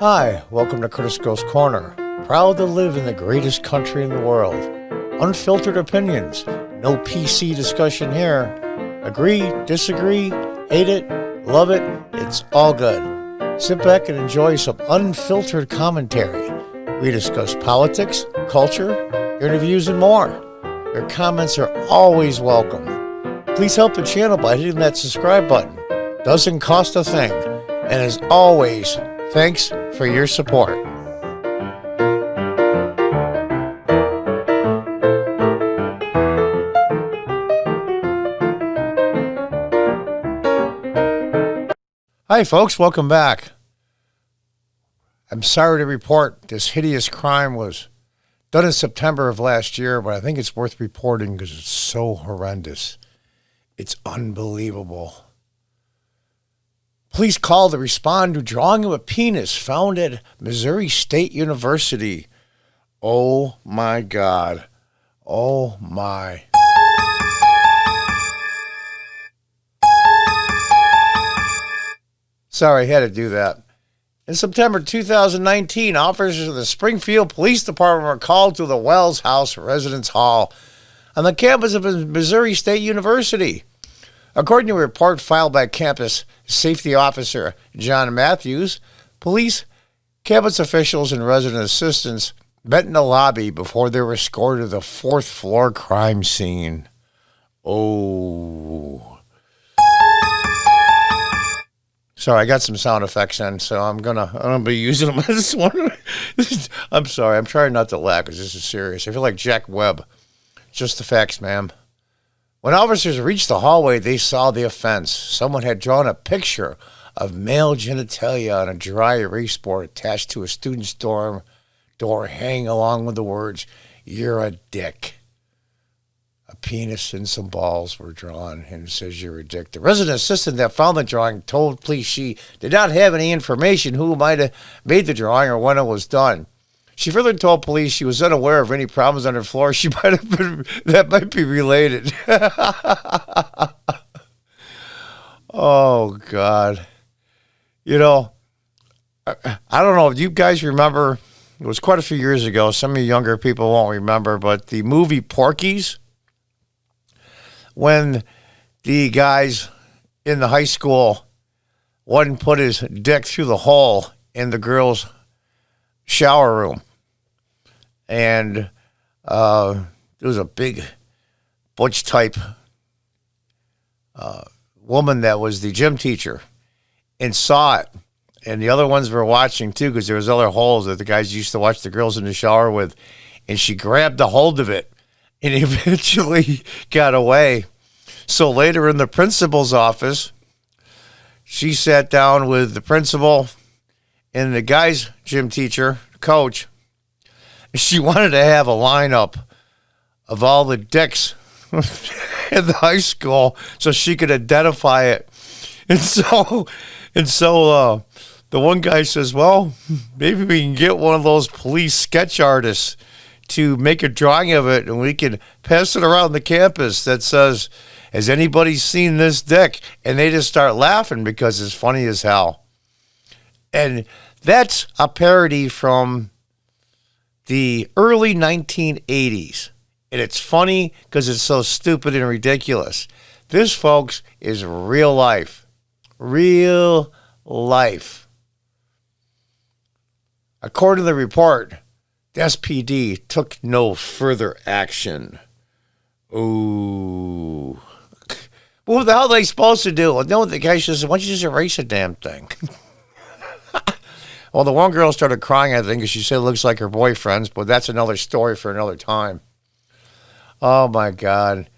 Hi, welcome to Crisco's Corner. Proud to live in the greatest country in the world. Unfiltered opinions, no PC discussion here. Agree, disagree, hate it, love it, it's all good. Sit back and enjoy some unfiltered commentary. We discuss politics, culture, interviews, and more. Your comments are always welcome. Please help the channel by hitting that subscribe button. Doesn't cost a thing. And as always, thanks for your support. Hi folks, welcome back. I'm sorry to report this hideous crime was done in September of last year, but I think it's worth reporting because it's so horrendous. It's unbelievable. Police called to respond to drawing of a penis found at Missouri State University. Oh my God. Oh my. Sorry, I had to do that. In September 2019, officers of the Springfield Police Department were called to the Wells House Residence Hall on the campus of Missouri State University. According to a report filed by campus safety officer John Matthews, police, campus officials, and resident assistants met in the lobby before they were escorted to the fourth floor crime scene. Oh. Sorry, I got some sound effects in, so I'm gonna be using them this one. I'm sorry, I'm trying not to laugh because this is serious. I feel like Jack Webb. Just the facts, ma'am. When officers reached the hallway, they saw the offense. Someone had drawn a picture of male genitalia on a dry erase board attached to a student's dorm door, hanging along with the words, "You're a dick." A penis and some balls were drawn, and it says, "You're a dick." The resident assistant that found the drawing told police she did not have any information who might have made the drawing or when it was done. She further told police she was unaware of any problems on her floor that might be related. Oh, God. You know, I don't know if you guys remember, it was quite a few years ago. Some of you younger people won't remember, but the movie Porky's, when the guys in the high school, one put his dick through the hole in the girl's shower room. And there was a big butch type woman that was the gym teacher and saw it. And the other ones were watching too, because there was other holes that the guys used to watch the girls in the shower with. And she grabbed a hold of it and eventually got away. So later in the principal's office, she sat down with the principal and the guy's gym teacher, coach. She wanted to have a lineup of all the dicks in the high school so she could identify it. And so the one guy says, well, maybe we can get one of those police sketch artists to make a drawing of it and we can pass it around the campus that says, has anybody seen this dick? And they just start laughing because it's funny as hell. And that's a parody from the early 1980s. And it's funny because it's so stupid and ridiculous. This, folks, is real life. Real life. According to the report, the SPD took no further action. Ooh. Well, what the hell are they supposed to do? No, the guy says, why don't you just erase the damn thing? Well, the one girl started crying, I think, because she said it looks like her boyfriend's, but that's another story for another time. Oh, my God.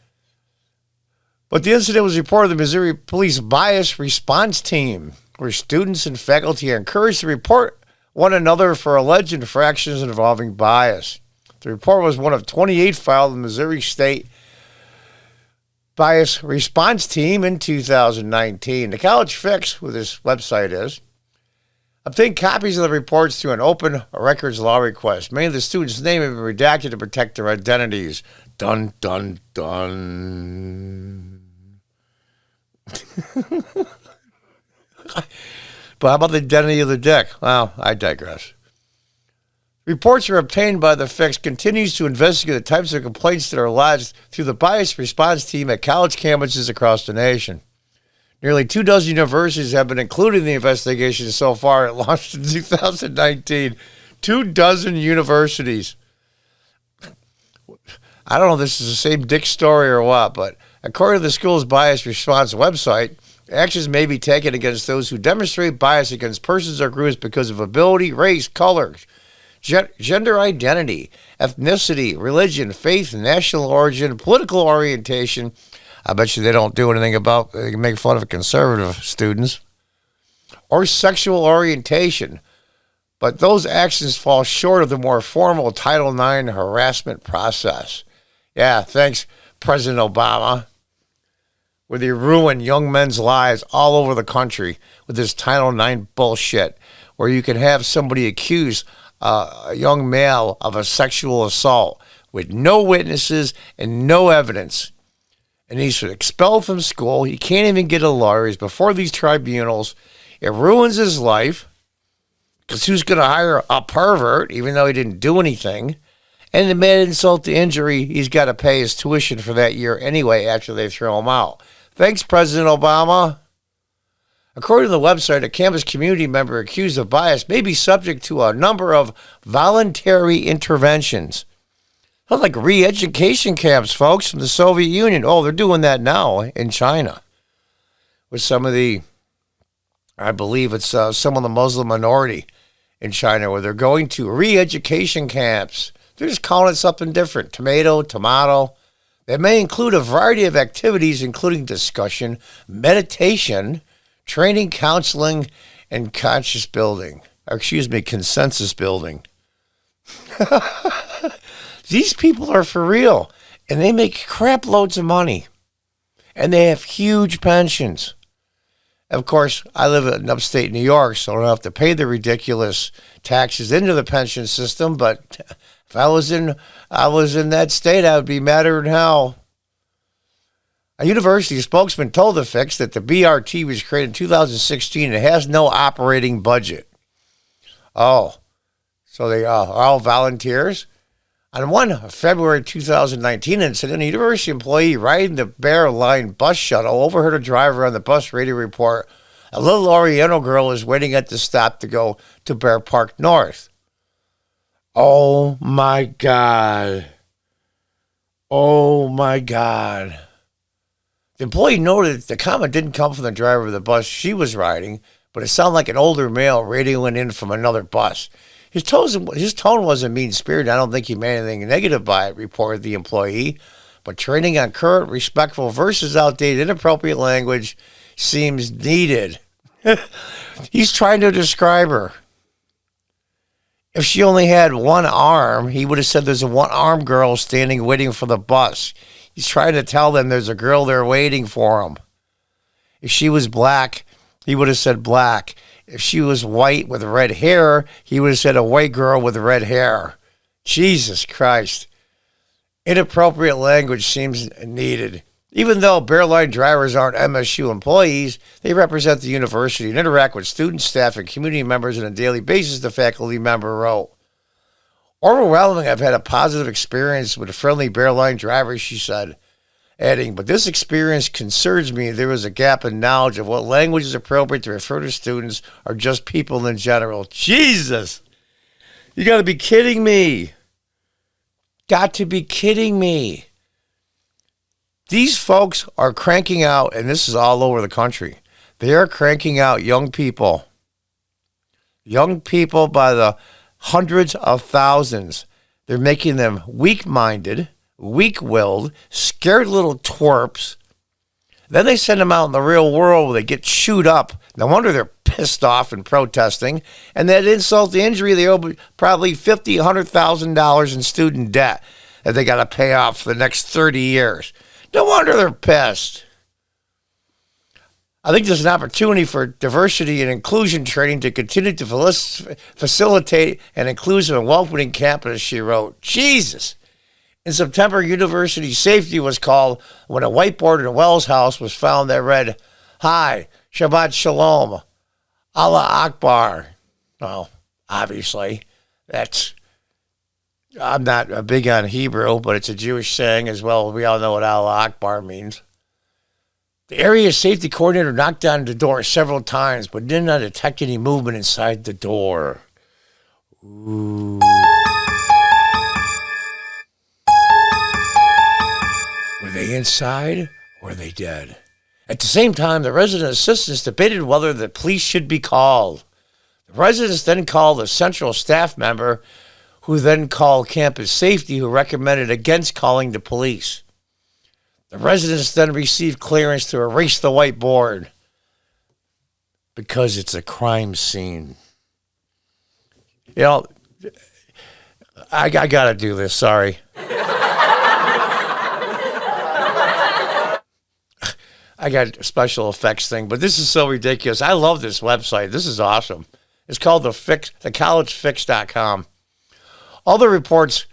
But the incident was reported to the Missouri Police Bias Response Team, where students and faculty are encouraged to report one another for alleged infractions involving bias. The report was one of 28 filed in the Missouri State Bias Response Team in 2019. The college fix with this website is, obtain copies of the reports through an open records law request. Many of the students' names have been redacted to protect their identities. Dun, dun, dun. But how about the identity of the dick? Well, I digress. Reports are obtained by the Fix continues to investigate the types of complaints that are lodged through the bias response team at college campuses across the nation. Nearly 24 universities have been included in the investigation so far. It launched in 2019. 24 universities. I don't know if this is the same dick story or what, but according to the school's bias response website, actions may be taken against those who demonstrate bias against persons or groups because of ability, race, color, gender identity, ethnicity, religion, faith, national origin, political orientation. I bet you they don't do anything about, they can make fun of conservative students, or sexual orientation. But those actions fall short of the more formal Title IX harassment process. Yeah, thanks, President Obama, where they ruin young men's lives all over the country with this Title IX bullshit, where you can have somebody accuse a young male of a sexual assault with no witnesses and no evidence. And he's expelled from school. He can't even get a lawyer. He's before these tribunals. It ruins his life because who's going to hire a pervert even though he didn't do anything? And the man insult to injury, he's got to pay his tuition for that year anyway after they throw him out. Thanks, President Obama. According to the website, a campus community member accused of bias may be subject to a number of voluntary interventions. Sounds like re-education camps, folks, from the Soviet Union. Oh, they're doing that now in China with some of the, I believe it's some of the Muslim minority in China where they're going to re-education camps. They're just calling it something different. Tomato. They may include a variety of activities, including discussion, meditation, training, counseling, and consensus building. These people are for real, and they make crap loads of money, and they have huge pensions. Of course, I live in upstate New York, so I don't have to pay the ridiculous taxes into the pension system, but if I was in that state, I would be madder than hell. A university spokesman told the Fix that the BRT was created in 2016 and it has no operating budget. Oh, so they are all volunteers? On 1 February 2019 incident, a university employee riding the Bear Line bus shuttle overheard a driver on the bus radio report, a little Oriental girl is waiting at the stop to go to Bear Park North. Oh, my God. Oh, my God. The employee noted that the comment didn't come from the driver of the bus she was riding, but it sounded like an older male radioing in from another bus. His tone wasn't mean-spirited. I don't think he meant anything negative by it, reported the employee. But training on current, respectful versus outdated, inappropriate language seems needed. He's trying to describe her. If she only had one arm, he would have said there's a one-armed girl standing waiting for the bus. He's trying to tell them there's a girl there waiting for him. If she was black, he would have said black. If she was white with red hair, he would have said a white girl with red hair. Jesus Christ. Inappropriate language seems needed. Even though Bear Line drivers aren't MSU employees, they represent the university and interact with students, staff, and community members on a daily basis, the faculty member wrote. Overwhelmingly, I've had a positive experience with friendly Bear Line drivers, she said, adding, but this experience concerns me. There was a gap in knowledge of what language is appropriate to refer to students or just people in general. Jesus! You got to be kidding me. Got to be kidding me. These folks are cranking out, and this is all over the country. They are cranking out young people. Young people by the hundreds of thousands. They're making them weak-minded, weak-willed, scared little twerps. Then they send them out in the real world where they get chewed up. No wonder they're pissed off and protesting. And that insult to injury, they owe probably $50,000, $100,000 in student debt that they got to pay off for the next 30 years. No wonder they're pissed. I think there's an opportunity for diversity and inclusion training to continue to facilitate an inclusive and welcoming campus, she wrote. Jesus. In September, university safety was called when a whiteboard in Wells House was found that read, "Hi, Shabbat Shalom. Allah Akbar. Well, obviously, I'm not big on Hebrew, but it's a Jewish saying as well. We all know what Allah Akbar means. The area safety coordinator knocked on the door several times, but did not detect any movement inside the door. Ooh. Were they inside or were they dead? At the same time, the resident assistants debated whether the police should be called. The residents then called a central staff member, who then called campus safety, who recommended against calling the police. The residents then received clearance to erase the whiteboard because it's a crime scene. You know, I got to do this, sorry. I got a special effects thing, but this is so ridiculous. I love this website. This is awesome. It's called thecollegefix.com. Other reported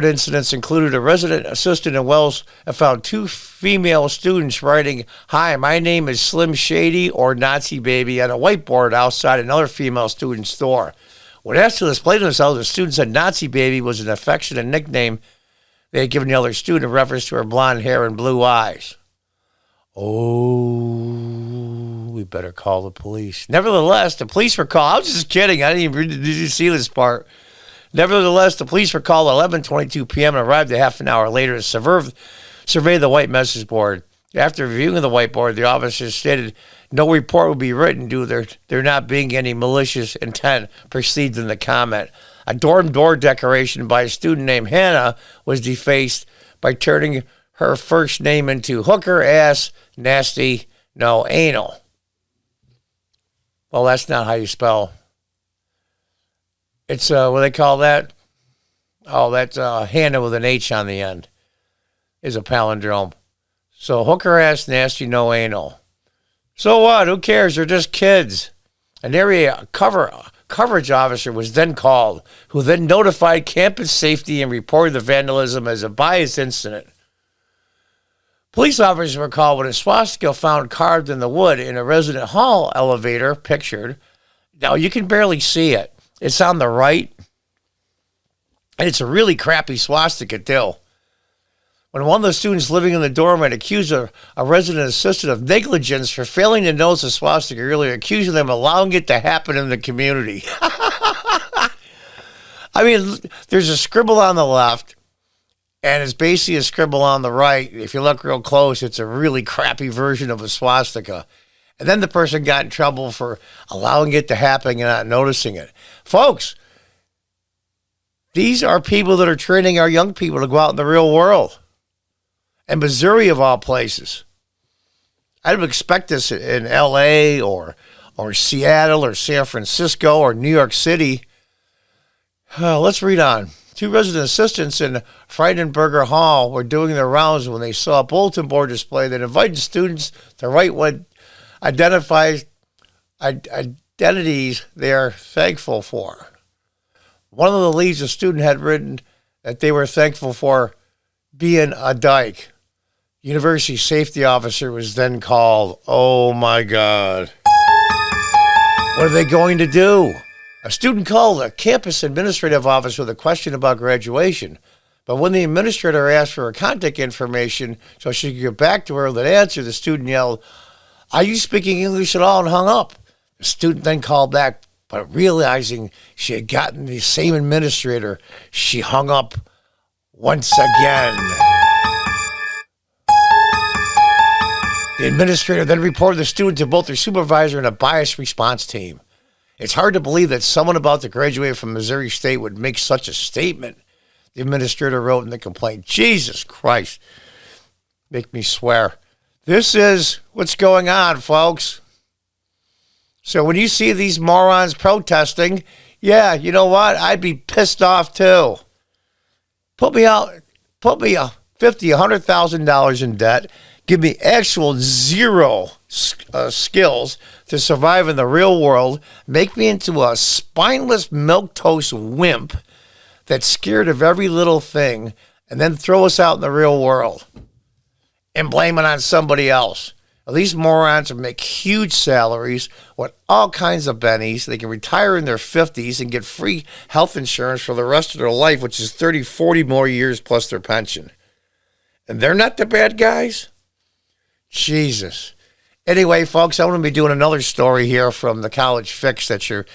incidents included a resident assistant in Wells found 2 female students writing, "Hi, my name is Slim Shady" or "Nazi Baby" on a whiteboard outside another female student's door. When asked to display themselves, the student said "Nazi Baby" was an affectionate nickname they had given the other student in reference to her blonde hair and blue eyes. Oh, we better call the police. Nevertheless, the police were called. I was just kidding. I didn't even did you see this part. Nevertheless, the police were called at 11:22 p.m. and arrived a half an hour later to survey the white message board. After reviewing the whiteboard, the officers stated no report would be written due to there not being any malicious intent perceived in the comment. A dorm door decoration by a student named Hannah was defaced by turning her first name into hooker, ass, nasty, no, anal. Well, that's not how you spell. It's, what do they call that? Oh, that's Hannah with an H on the end is a palindrome. So hooker, ass, nasty, no, anal. So what? Who cares? They're just kids. An area coverage officer was then called, who then notified campus safety and reported the vandalism as a biased incident. Police officers were called when a swastika found carved in the wood in a resident hall elevator pictured. Now, you can barely see it. It's on the right, and it's a really crappy swastika, too. When one of the students living in the dorm had accused a resident assistant of negligence for failing to notice the swastika earlier, accusing them of allowing it to happen in the community. I mean, there's a scribble on the left, and it's basically a scribble on the right. If you look real close, it's a really crappy version of a swastika. And then the person got in trouble for allowing it to happen and not noticing it. Folks, these are people that are training our young people to go out in the real world. And Missouri, of all places. I would expect this in L.A. or Seattle or San Francisco or New York City. Let's read on. 2 resident assistants in Friedenberger Hall were doing their rounds when they saw a bulletin board display that invited students to write what identities they are thankful for. One of the leads, a student had written that they were thankful for being a dyke. University safety officer was then called. Oh my God. What are they going to do? A student called a campus administrative office with a question about graduation. But when the administrator asked for her contact information so she could get back to her with an answer, the student yelled, "Are you speaking English at all?" and hung up. The student then called back, but realizing she had gotten the same administrator, she hung up once again. The administrator then reported the student to both their supervisor and a biased response team. It's hard to believe that someone about to graduate from Missouri State would make such a statement, the administrator wrote in the complaint. Jesus Christ. Make me swear. This is what's going on, folks. So when you see these morons protesting, yeah, you know what? I'd be pissed off too. Put me $50,000, $100,000 in debt. Give me actual zero skills to survive in the real world. Make me into a spineless milquetoast wimp that's scared of every little thing, and then throw us out in the real world and blame it on somebody else. These morons make huge salaries with all kinds of bennies. They can retire in their 50s and get free health insurance for the rest of their life, which is 30, 40 more years plus their pension. And they're not the bad guys? Jesus. Anyway, folks, I'm going to be doing another story here from the College Fix that you're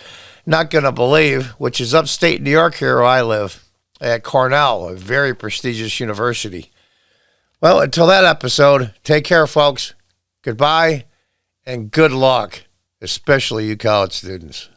not going to believe, which is upstate New York here where I live, at Cornell, a very prestigious university. Well, until that episode, take care, folks. Goodbye and good luck, especially you college students.